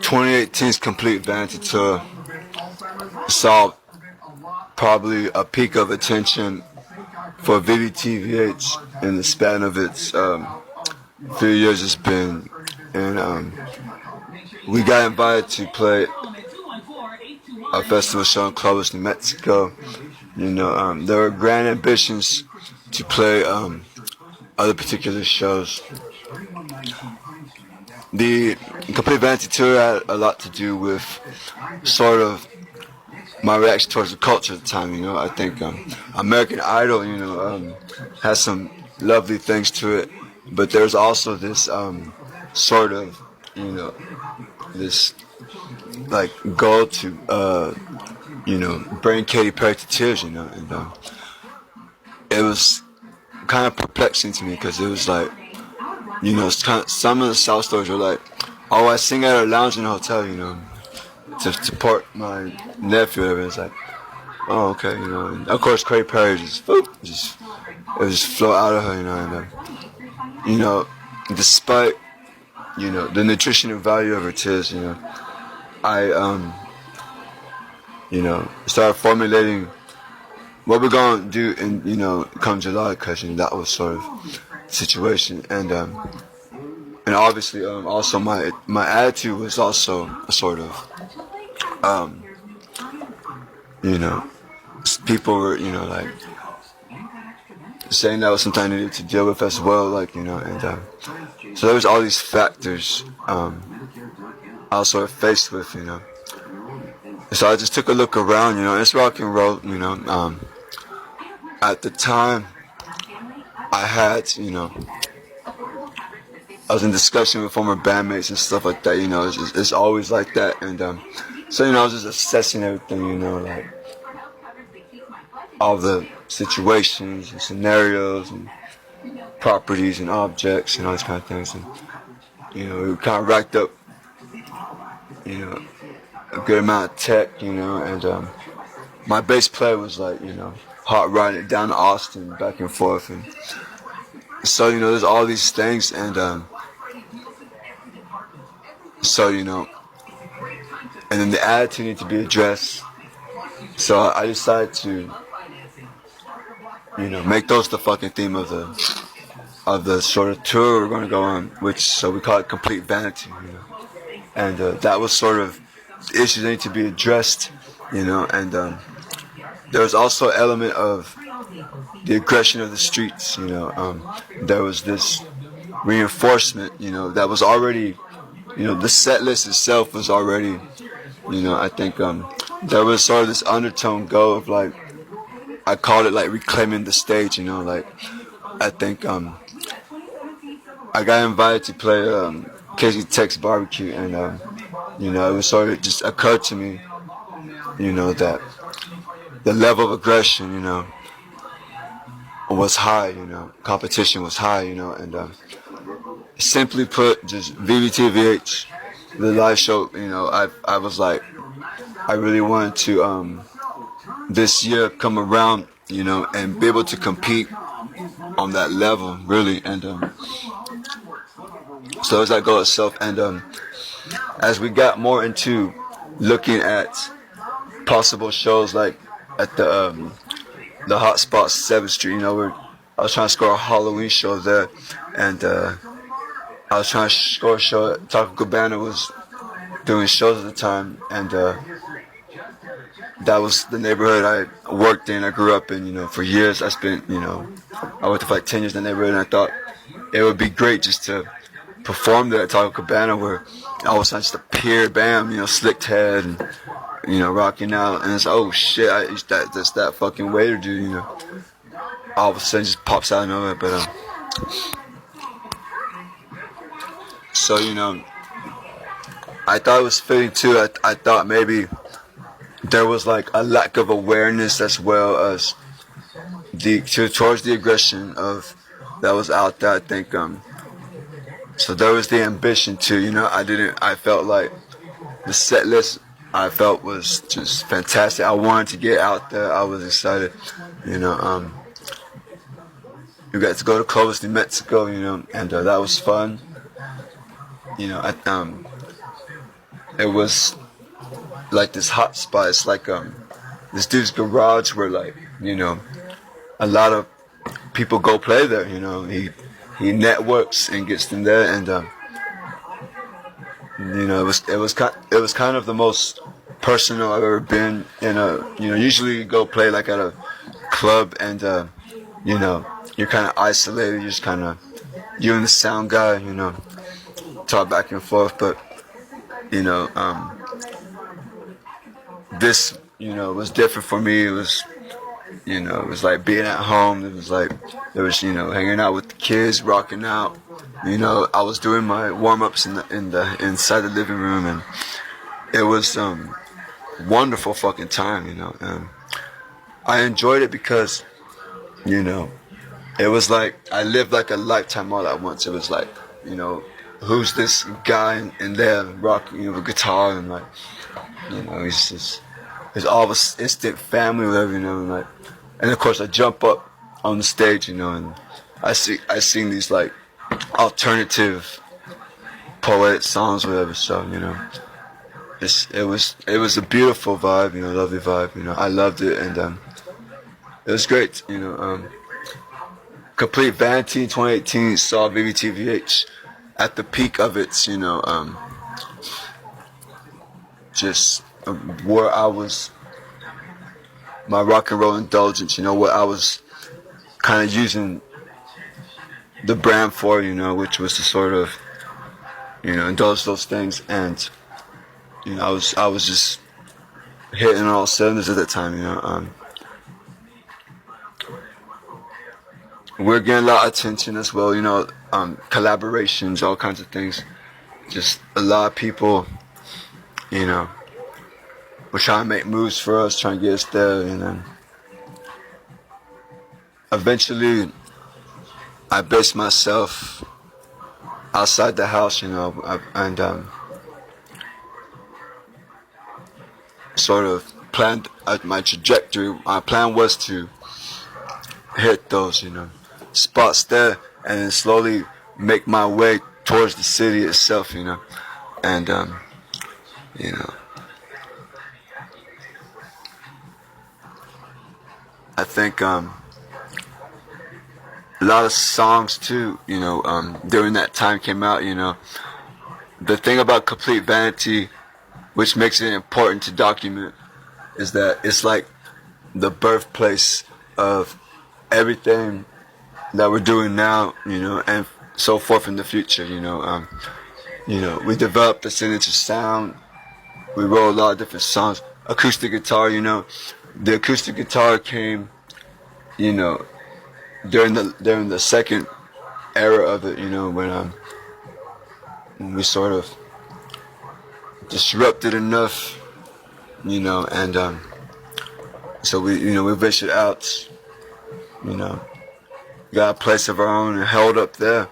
2018's complete Vanity tour saw probably a peak of attention for VTH in the span of its few years it's been, and we got invited to play a festival show in Clovis, New Mexico. There were grand ambitions to play other particular shows. The complete Vanity tour had a lot to do with sort of my reaction towards the culture at the time. I think American Idol, has some lovely things to it, but there's also this sort of, this like goal to, bring Katy Perry to tears, and it was kind of perplexing to me because it was like, it's kind of, some of the South stories were like, oh, I sing at a lounge in a hotel, to support my nephew. Whatever. It's like, oh, okay, And of course, Katy Perry it just flow out of her, and despite the nutritional value of her tears, I started formulating what we're gonna do in come July, because that was sort of the situation, and obviously also my attitude was also a sort of people were like saying that was something I needed to deal with as well, and so there was all these factors I was sort of faced with, So I just took a look around, it's rock and roll, at the time I had, I was in discussion with former bandmates and stuff like that, it's always like that, and so I was just assessing everything, like all the situations and scenarios and properties and objects and all these kind of things, and we kind of racked up, a good amount of tech, and my bass player was like, hot riding it down to Austin, back and forth, and so there's all these things, and so and then the attitude needed to be addressed. So I decided to, make those the fucking theme of the sort of tour we're going to go on, so we call it Complete Vanity, and that was sort of the issues that need to be addressed, and there was also an element of the aggression of the streets, there was this reinforcement, that was already, the set list itself was already, I think there was sort of this undertone go of like, I called it like reclaiming the stage, like I think I got invited to play Casey Tech's barbecue, and it was sort of just occurred to me, that the level of aggression, was high, competition was high, and simply put, just VVTVH, the live show, I was like, I really wanted to this year come around, and be able to compete on that level, really, and so it was that goal itself, and as we got more into looking at possible shows, like at the hot spot 7th Street, where I was trying to score a Halloween show there, and I was trying to score a show at Taco Cabana was doing shows at the time, and that was the neighborhood I worked in, I grew up in, for years. I spent, I worked for like 10 years in the neighborhood, and I thought it would be great just to perform there at Taco Cabana, where all of a sudden just appear, bam, slicked head, and, rocking out, and it's, oh shit, that's that fucking waiter dude, all of a sudden just pops out of nowhere, but, so, I thought it was fitting too. I thought maybe there was like a lack of awareness as well as towards the aggression of that was out there. I think so there was the ambition to, I felt like the set list I felt was just fantastic. I wanted to get out there. I was excited, we got to go to Clovis, New Mexico, and that was fun. it was like this hot spot. It's like this dude's garage where like a lot of people go play there. He networks and gets them there, and it was kind of the most personal I've ever been in a usually you go play like at a club and you're kind of isolated. You're just kind of you and the sound guy talk back and forth, but you know um, this was different for me. It was it was like being at home. It was like there was hanging out with the kids, rocking out. I was doing my warm ups in the inside the living room, and it was wonderful fucking time. I enjoyed it because it was like I lived like a lifetime all at once. It was like who's this guy in there rocking with guitar, and like he's all of us instant family, whatever, and like, and of course I jump up on the stage, and I sing these like alternative poetic songs, whatever. So it was a beautiful vibe, lovely vibe. I loved it, and it was great. Complete Vanity 2018 saw VTH at the peak of its, just where I was, my rock and roll indulgence, what I was kind of using the brand for, which was to sort of, indulge those things, and I was just hitting all cylinders at that time, We're getting a lot of attention as well, collaborations, all kinds of things. Just a lot of people, were trying to make moves for us, trying to get us there, and then eventually I based myself outside the house, and sort of planned my trajectory. My plan was to hit those, spots there, and then slowly make my way towards the city itself, and I think a lot of songs too, during that time came out. The thing about Complete Vanity, which makes it important to document, is that it's like the birthplace of everything that we're doing now, and so forth in the future. We developed a signature sound. We wrote a lot of different songs. Acoustic guitar, the acoustic guitar came, during the second era of it, when we sort of disrupted enough, and so we ventured out, got a place of our own and held up there,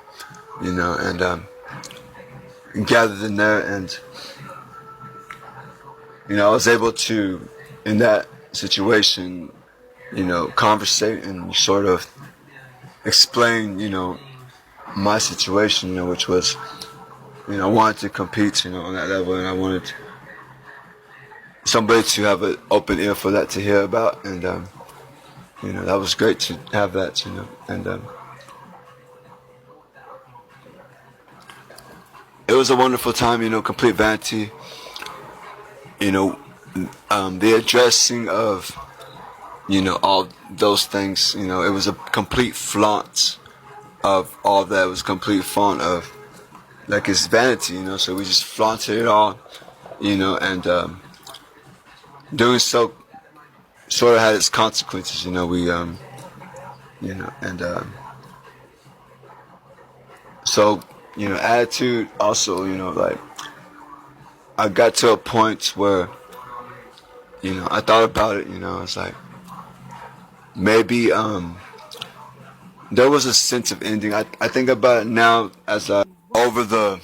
and gathered in there, and I was able to, in that situation, conversate and sort of explain, my situation, which was, I wanted to compete, on that level, and I wanted somebody to have an open ear for that to hear about, and that was great to have that, and it was a wonderful time, Complete Vanity, the addressing of, all those things, it was a complete flaunt of all that. It was a complete flaunt of, like, it's vanity, so we just flaunted it all, and doing so sort of had its consequences, we, and so, attitude also, like, I got to a point where, I thought about it, it's like, maybe, there was a sense of ending. I think about it now as over the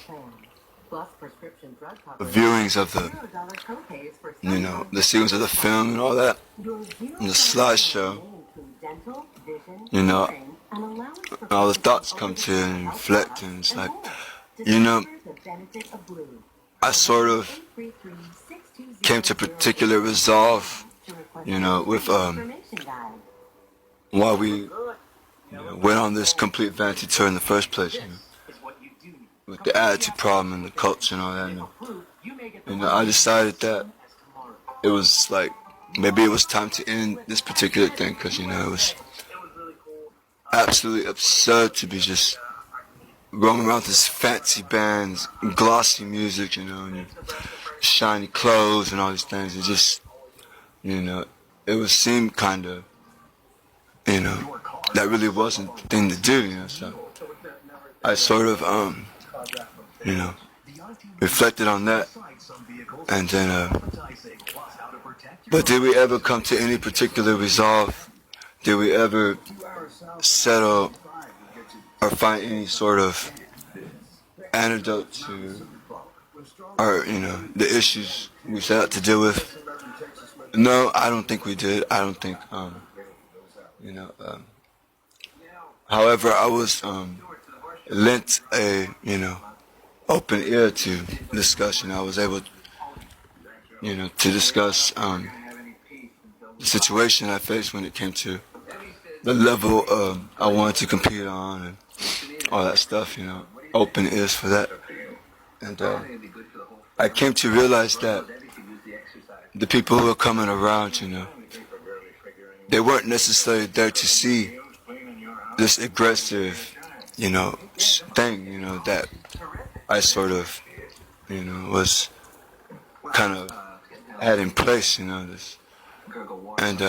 viewings of the, the sequence of the film and all that, and the slideshow, all the thoughts come to and reflect, and it's like, I sort of came to particular resolve, with why we went on this complete vanity tour in the first place, with the attitude problem and the culture and all that. I decided that it was like maybe it was time to end this particular thing because it was absolutely absurd to be just roaming around with this fancy bands, glossy music, and shiny clothes and all these things. It just, it would seem kind of, that really wasn't the thing to do, So I sort of, reflected on that, and then, but did we ever come to any particular resolve? Did we ever settle or find any sort of antidote to our, the issues we set out to deal with? No, I don't think we did. I don't think, however, I was lent a, open ear to discussion. I was able, to discuss the situation I faced when it came to the level I wanted to compete on and all that stuff, open ears for that. And I came to realize that the people who were coming around, they weren't necessarily there to see this aggressive, thing, that I sort of, was kind of had in place, this, and,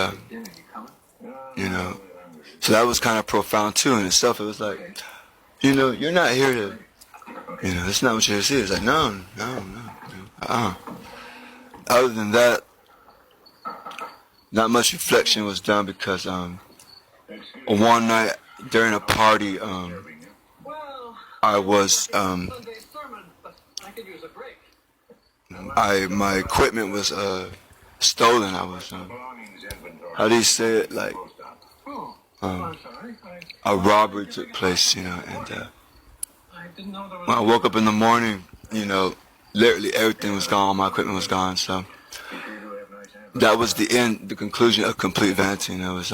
so that was kind of profound too in itself. It was like, you're not here to, that's not what you're here to see. It's like, no. Other than that, not much reflection was done because one night during a party, I was my equipment was stolen. I was how do you say it, like a robbery took place, and when I woke up in the morning, literally everything was gone, my equipment was gone, so that was the conclusion of complete vanity. And it was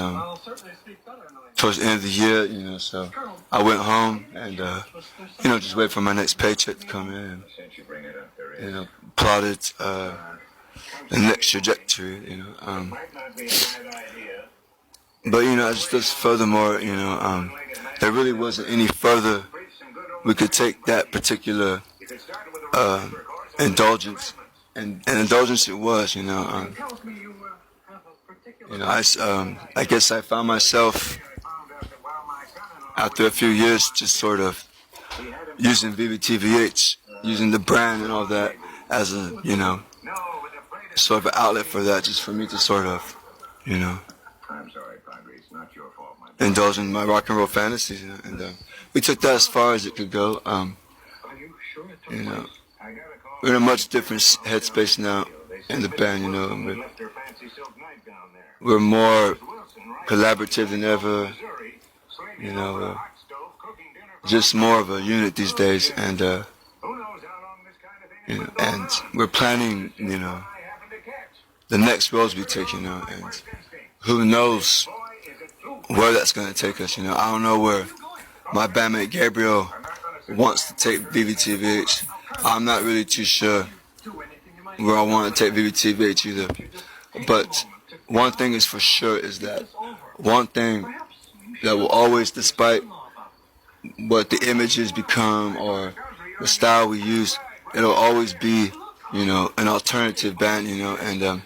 towards the end of the year, so I went home and just waited for my next paycheck to come in, and plotted the next trajectory, but just furthermore, there really wasn't any further we could take that particular indulgence, and indulgence it was, I guess I found myself after a few years just sort of using VTH, using the brand and all that as a, sort of an outlet for that, just for me to sort of, indulge in my rock and roll fantasies, and we took that as far as it could go. We're in a much different headspace now in the band, we're more collaborative than ever, just more of a unit these days, and and we're planning, the next roads we take, and who knows where that's going to take us, I don't know where my bandmate Gabriel wants to take VTH. I'm not really too sure where I want to take VTH either, but one thing is for sure is that one thing that will always, despite what the images become or the style we use, it'll always be, an alternative band, and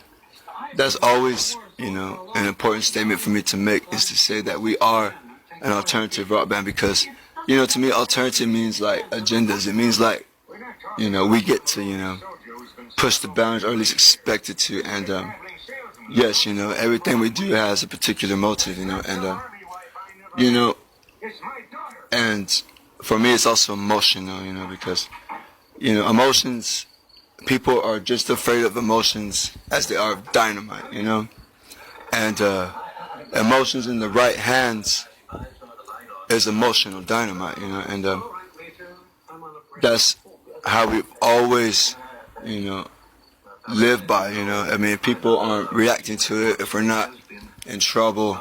that's always, an important statement for me to make, is to say that we are an alternative rock band, because, to me, alternative means like agendas. It means like, we get to, push the boundaries, or at least expect it to, and yes, everything we do has a particular motive, and and for me it's also emotional, because, emotions, people are just afraid of emotions as they are of dynamite, and emotions in the right hands is emotional dynamite, and that's how we've always, live by, you know. I mean, if people aren't reacting to it, if we're not in trouble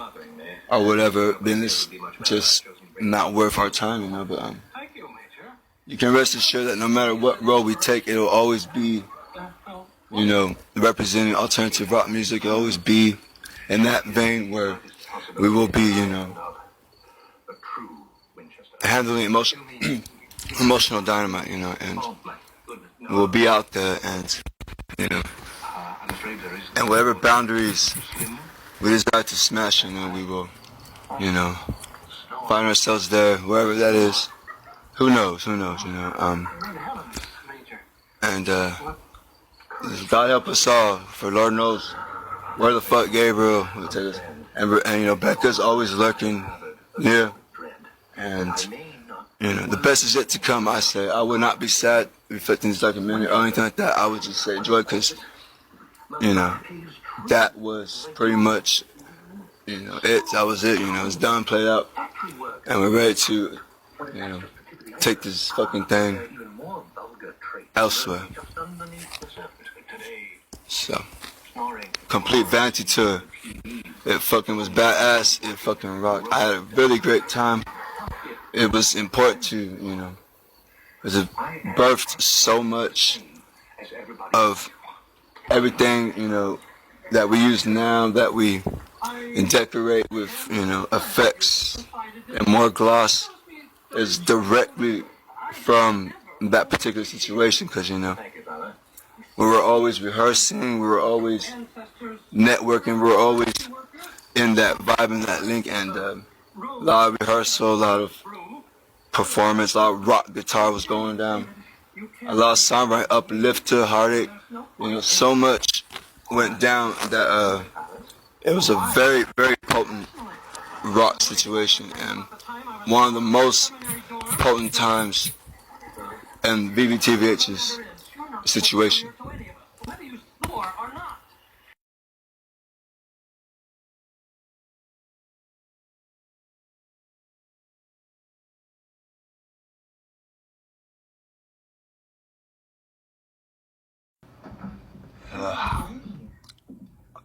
or whatever, then it's just not worth our time, you know. But you can rest assured that no matter what role we take, it'll always be, you know, representing alternative rock music. It'll always be in that vein where we will be, you know, handling emotional dynamite, you know, and we'll be out there and, you know, and whatever boundaries we decide to smash, you know, we will, you know, find ourselves there, wherever that is. Who knows, you know, and God help us all, for Lord knows where the fuck Gabriel will take us. And you know, Becca's always lurking near, and you know, the best is yet to come. I say, I would not be sad reflecting this documentary or anything like that. I would just say enjoy, because you know, that was pretty much, you know, that was it. You know, it's done, played out, and we're ready to, you know, take this fucking thing elsewhere. So, complete Vanity tour. It fucking was badass. It fucking rocked. I had a really great time. It was important to, you know, because it birthed so much of everything, you know, that we use now, that we decorate with, you know, effects and more gloss, is directly from that particular situation. Because, you know, we were always rehearsing, we were always networking, we were always in that vibe and that link, and a lot of rehearsal, a lot of performance, a lot of rock guitar was going down, a lot of songwriting, uplifter, heartache, you know, so much went down that it was a very, very potent rock situation, and one of the most potent times in VTH's situation.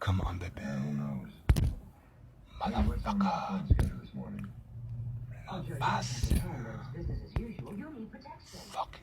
Come on, baby. Motherfucker. Fuck.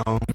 Um,